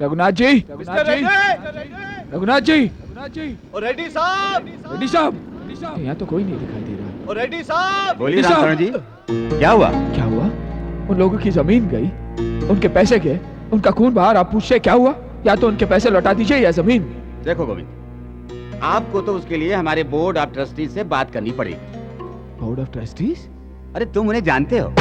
रघुनाथ जी, रघुनाथ जी, रघुनाथ जी, रघुनाथ जी, और रेड्डी साहब, रेड्डी साहब, यहाँ तो कोई नहीं दिखाई दे रहा। और रेड्डी साहब, बोलिए रामचरण जी, क्या हुआ? क्या हुआ? उन लोगों की जमीन गई, उनके पैसे गए, उनका खून बाहर। आप पूछते क्या हुआ? या तो उनके पैसे लौटा दीजिए या जमीन। देखो गोविंद, आपको तो उसके लिए हमारे बोर्ड ऑफ ट्रस्टीज से बात करनी पड़ेगी। Board of trustees? अरे तुम उन्हें जानते हो?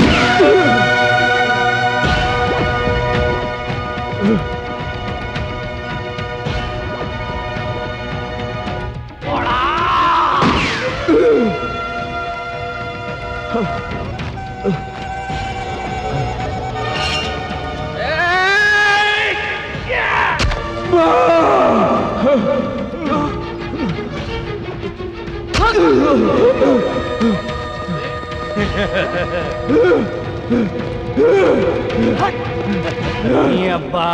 अब्बा,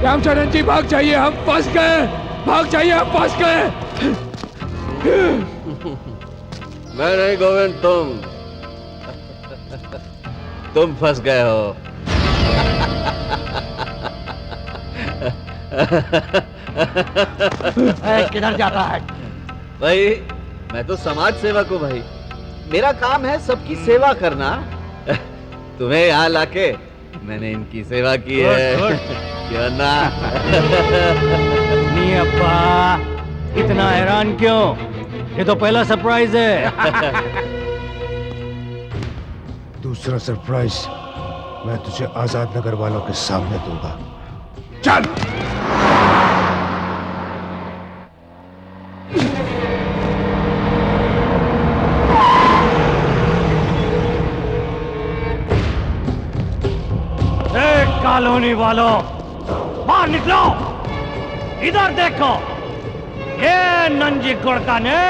रामचरण जी भाग जाइए, हम फंस गए। भाग जाइए, हम फंस गए। मैं नहीं गोविंद, तुम फंस गए हो। किधर जाता है भाई? मैं तो समाज सेवक हूँ भाई, मेरा काम है सबकी सेवा करना। तुम्हें यहाँ लाके मैंने इनकी सेवा की है। क्यों ना? नहीं अब्बा, इतना हैरान क्यों? ये तो पहला सरप्राइज है। दूसरा सरप्राइज मैं तुझे आजाद नगर वालों के सामने दूंगा। चल। कॉलोनी वालों, बाहर निकलो। इधर देखो, ये नंजी गुड़का ने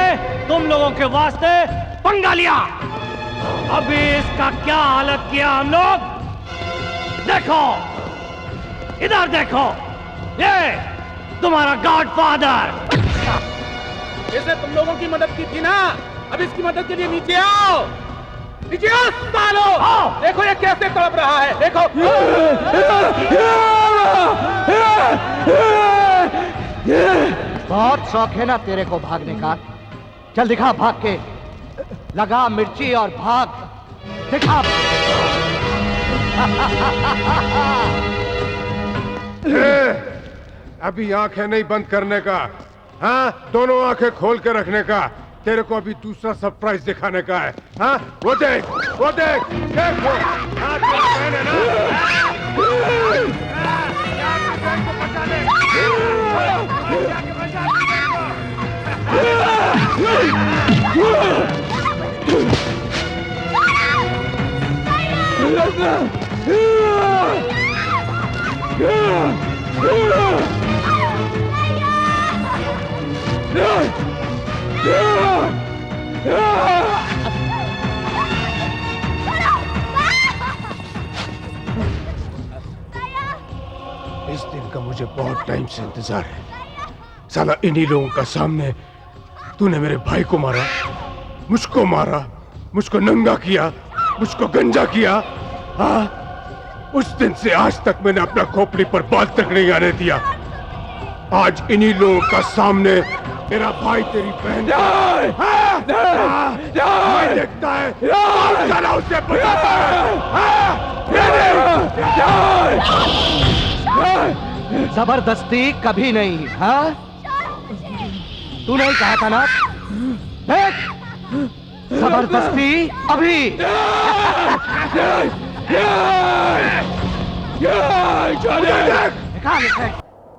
तुम लोगों के वास्ते पंगा लिया। अभी इसका क्या हालत किया हम लोग, देखो। इधर देखो, ये तुम्हारा गॉडफादर। इसने तुम लोगों की मदद की थी ना, अब इसकी मदद के लिए नीचे आओ। नीचे आओ सालो। देखो ये कैसे तड़प रहा है, देखो। बहुत शौक है ना तेरे को भागने का? चल दिखा, भाग के लगा मिर्ची और भाग, दिखा। अभी आंखें नहीं बंद करने का, हाँ? दोनों आंखें खोल के रखने का। तेरे को अभी दूसरा सरप्राइज दिखाने का है, हाँ? वो देख, वो देख, देख वो। हाँ, तेरी बहन है ना? बचा ले। इस दिन का मुझे बहुत टाइम से इंतजार है। साला इन्हीं लोगों का सामने तूने मेरे भाई को मारा, मुझको मारा, मुझको नंगा किया, मुझको गंजा किया। हाँ, उस दिन से आज तक मैंने अपना खोपड़ी पर बाल तक नहीं आने दिया। आज इन्हीं लोगों का सामने मेरा भाई तेरी बहन मैं देखता है, साला उसे बचाता है। जबरदस्ती कभी नहीं, हाँ? तू नहीं कहा था ना? देख, जबरदस्ती अभी।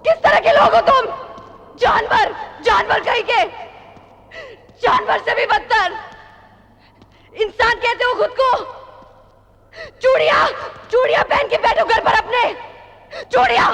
किस तरह के लोग हो तुम? जानवर, जानवर कहीं के, जानवर से भी बदतर। इंसान कहते हो खुद को? चूड़िया, चूड़िया पहन के बैठो घर पर अपने, चूड़िया।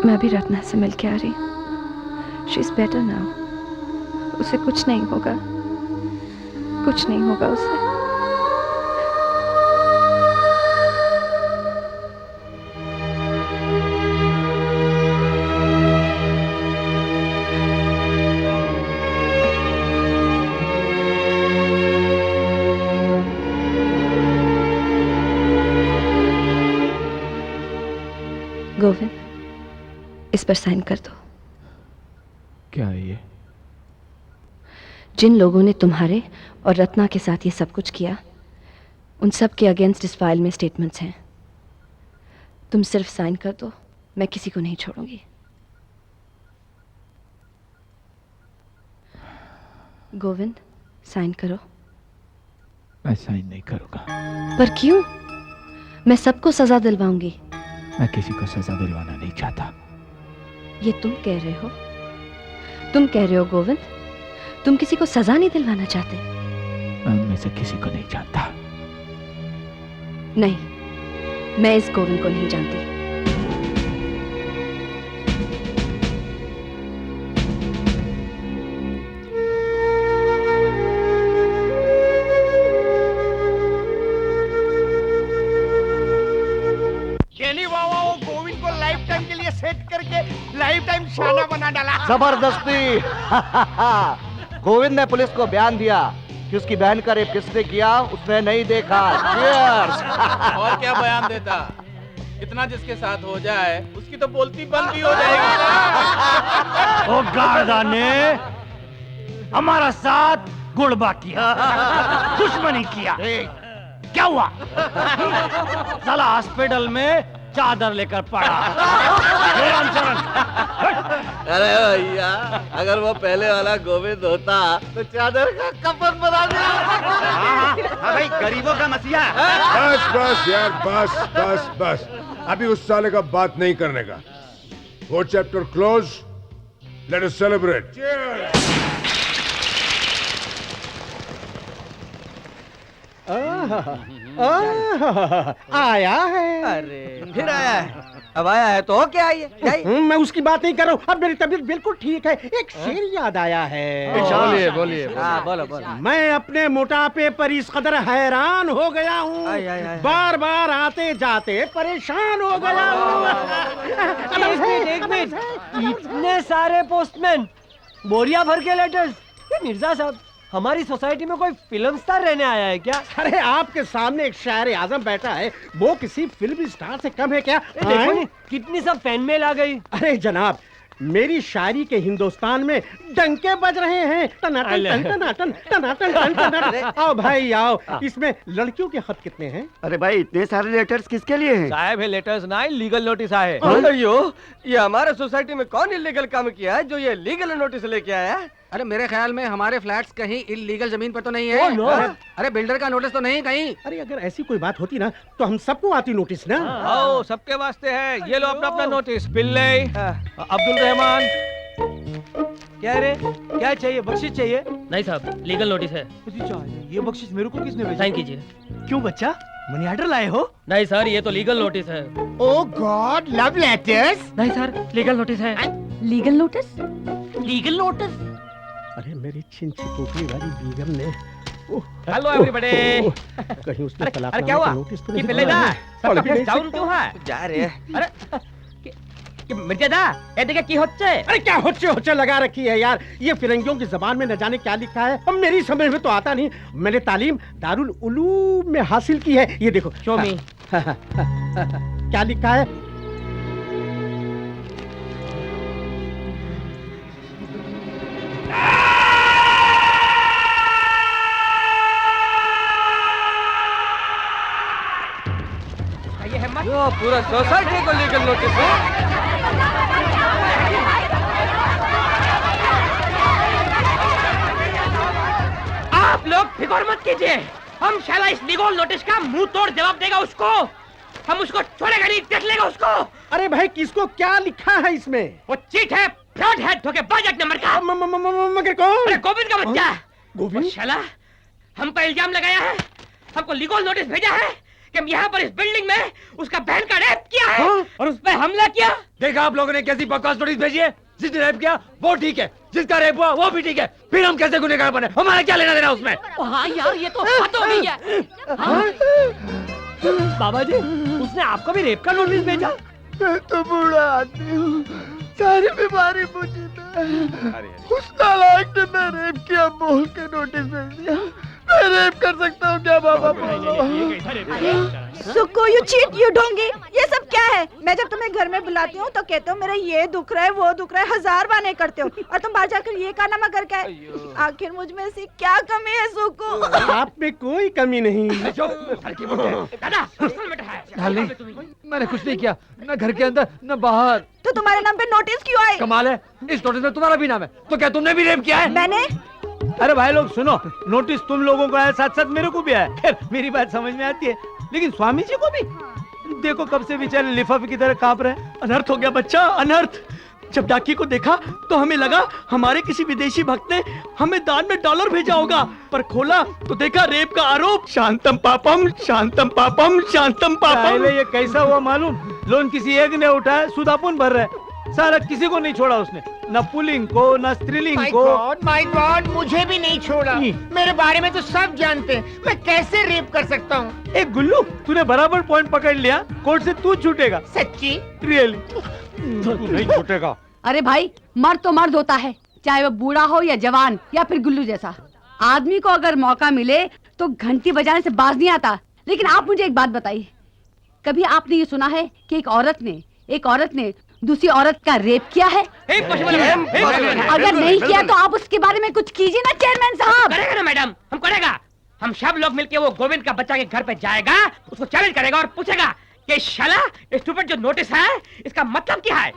मैं अभी रत्ना से मिल के आ रही हूँ। She is better now. उसे कुछ नहीं होगा, कुछ नहीं होगा उसे। गोविंद, इस पर साइन कर दो। क्या है ये? जिन लोगों ने तुम्हारे और रत्ना के साथ ये सब कुछ किया, उन सब के अगेंस्ट इस फाइल में स्टेटमेंट्स हैं। तुम सिर्फ साइन कर दो, मैं किसी को नहीं छोड़ूंगी। गोविंद, साइन करो। मैं साइन नहीं करूंगा। पर क्यों? मैं सबको सजा दिलवाऊंगी। मैं किसी को सजा दिलवाना नहीं चाहता। ये तुम कह रहे हो? तुम कह रहे हो गोविंद, तुम किसी को सजा नहीं दिलवाना चाहते? मैं उनमें से किसी को नहीं जानता। नहीं, मैं इस गोविंद को नहीं जानती। गोविंद को लाइफ टाइम के लिए सेट करके लाइफ टाइम शाना बना डाला। जबरदस्ती। गोविंद ने पुलिस को बयान दिया कि उसकी बहन का रेप किसने किया उसने नहीं देखा। Cheers! और क्या बयान देता? इतना जिसके साथ हो जाए उसकी तो बोलती बंद भी हो जाएगी। ओ गार्दा ने हमारा साथ गुड़बा किया, दुश्मनी किया। क्या हुआ? साला हॉस्पिटल में चादर लेकर पड़ा। अरे भैया, अगर वो पहले वाला गोविंद होता तो चादर का कफन बना दिया। हाँ भाई, गरीबों का मसीहा। बस बस यार, बस बस बस, अभी उस साले का बात नहीं करने का। वो chapter close, let us celebrate. आया है। अरे फिर आया है। अब आया है तो क्या आई है? मैं उसकी बात नहीं कर रहा हूँ। अब मेरी तबीयत बिल्कुल ठीक है। एक शेर याद आया है। बोलिए बोलिए। हाँ बोलो बोलो। मैं अपने मोटापे पर इस कदर हैरान हो गया हूँ, बार बार आते जाते परेशान हो गया हूँ। एक मिनट, इतने सारे पोस्टमैन, बोरिया भर के लेटर्स। ये मिर्जा साहब, हमारी सोसाइटी में कोई फिल्म स्टार रहने आया है क्या? अरे आपके सामने एक शायर आजम बैठा है, वो किसी फिल्म स्टार से कम है क्या? देखो नहीं, कितनी सब फैन मेल आ गई। अरे जनाब, मेरी शायरी के हिंदुस्तान में डंके बज रहे हैं। टनाटन टन टनाटन टनाटन टन टनाटन। आओ भाई आओ। इसमें लड़कियों के खत कितने हैं? अरे भाई, इतने सारे लेटर्स किसके लिए हैं? साहब है लेटर्स ना, लीगल नोटिस आए। ये हमारे सोसाइटी में कौन इलीगल काम किया है जो ये लीगल नोटिस लेके आया है? अरे मेरे ख्याल में हमारे फ्लैट्स कहीं इल्लीगल जमीन पर तो नहीं है। अरे बिल्डर का नोटिस तो नहीं कहीं। अरे अगर ऐसी कोई बात होती ना तो हम सबको आती नोटिस ना। आओ, सबके वास्ते है। ये लो अपना अपना नोटिस। बिल्ले, अब्दुल रहमान। क्या रे, क्या चाहिए? बख्शिश चाहिए? नहीं साहब, लीगल नोटिस है। ये बख्शिश मेरे को किसने भेजा? साइन कीजिए। क्यों बच्चा, मनी ऑर्डर लाए हो? नहीं सर, ये तो लीगल नोटिस है। ओह गॉड, लव लेटर्स? नहीं सर, लीगल नोटिस है। Legal notice? Legal notice? अरे मेरी छिंची पोपली वाली बीगम ने। Hello everybody. कहीं उसने तलाक अरे क्या हुआ? नोटिस तो ये नहीं पहले ना पढ़ भी नहीं डाउन क्यों है? जा रहे। अरे मिर्जा ये देखिए की होচ্ছে। अरे क्या होচ্ছে लगा रखी है यार। ये फिरंगियों की जबान में न जाने क्या लिखा है, अब मेरी समझ में तो आता नहीं। मैंने तालीम दारुल उलूम में हासिल की है। ये देखो, शो मी। क्या लिखा है? यो पूरा सोसाइटी को लीगल नोटिस है। आप लोग फिक्र मत कीजिए, हम शाला इस लीगल नोटिस का मुंह तोड़ जवाब देगा उसको। हम उसको छोड़ेगा नहीं, देख लेगा उसको। अरे भाई, किसको क्या लिखा है इसमें? वो चीट है, फ्रॉड है, धोखेबाज एक नंबर का। मगर कौन? अरे गोविंद का बच्चा। गोविंद? शाला हमको इल्जाम लगाया है, हमको लीगल नोटिस भेजा है कि यहाँ पर इस बिल्डिंग में उसका बहन का रेप किया है और उस पर हमला किया। देखा आप लोगों ने कैसी बकवास नोटिस भेजी है? जिसने रेप किया वो ठीक है, जिसका रेप हुआ वो भी ठीक है, फिर हम कैसे गुनहगार बने? हमारा क्या लेना देना उसमें? हाँ यार, ये तो बात हो गई है। बाबा जी, उसने आपको भी रेप का नोटिस भेजा? मैं तो बूढ़ा आदमी हूँ, सारी बीमारी मुझे उस नालायक ने मैं रेप किया बोल के नोटिस भेज दिया। मैं रेप कर सकता हूँ क्या बाबा? सुक्कू, यू चीट, यू ढोंगी, ये सब क्या है? मैं जब तुम्हें घर में बुलाती हूँ तो कहते हो मेरा ये दुख रहा है वो दुख रहा है, 1000 बहाने करते हो, और तुम बाहर जाकर ये कारनामा करके आए। आखिर मुझ में ऐसी क्या कमी है सुक्कू? आप में कोई कमी नहीं। मैंने कुछ नहीं किया, न घर के अंदर न बाहर। तो तुम्हारे नाम पे नोटिस क्यों आए? कमाल है, इस नोटिस में तुम्हारा भी नाम है, तो क्या तुमने भी रेप किया है? मैंने? अरे भाई लोग सुनो, नोटिस तुम लोगों को आया, साथ साथ मेरे को भी आया। खैर मेरी बात समझ में आती है, लेकिन स्वामी जी को भी देखो, कब से बेचारे लिफाफे की तरह कांप रहे। अनर्थ हो गया बच्चा, अनर्थ। जब डाकी को देखा तो हमें लगा हमारे किसी विदेशी भक्त ने हमें दान में डॉलर भेजा होगा, पर खोला तो देखा रेप का आरोप। शांतम पापम शांतम पापम शांतम पापम। ये कैसा हुआ मालूम? लोन किसी एक ने उठाया, सुदापुन भर रहे, सारा किसी को नहीं छोड़ा उसने, न पुल्लिंग को न स्त्रीलिंग को। माय गॉड, मुझे भी नहीं छोड़ा। मेरे बारे में तो सब जानते हैं, मैं कैसे रेप कर सकता हूँ? एक गुल्लू, तूने बराबर पॉइंट पकड़ लिया, कोर्ट से तू छूटेगा। सच्ची? रियली तू नहीं छूटेगा। अरे भाई, मर्द तो मर्द होता है, चाहे वो बूढ़ा हो या जवान या फिर गुल्लू जैसा। आदमी को अगर मौका मिले तो घंटी बजाने से बाज नहीं आता। लेकिन आप मुझे एक बात बताइए, कभी आपने ये सुना है कि एक औरत ने दूसरी औरत का रेप किया है? अगर नहीं किया तो आप उसके बारे में कुछ कीजिए ना चेयरमैन साहब। करेगा ना मैडम, हम करेगा। हम सब लोग मिलके वो गोविंद का बच्चा के घर पे जाएगा, उसको चैलेंज करेगा और पूछेगा कि शाला स्टूपिड जो नोटिस है इसका मतलब क्या है।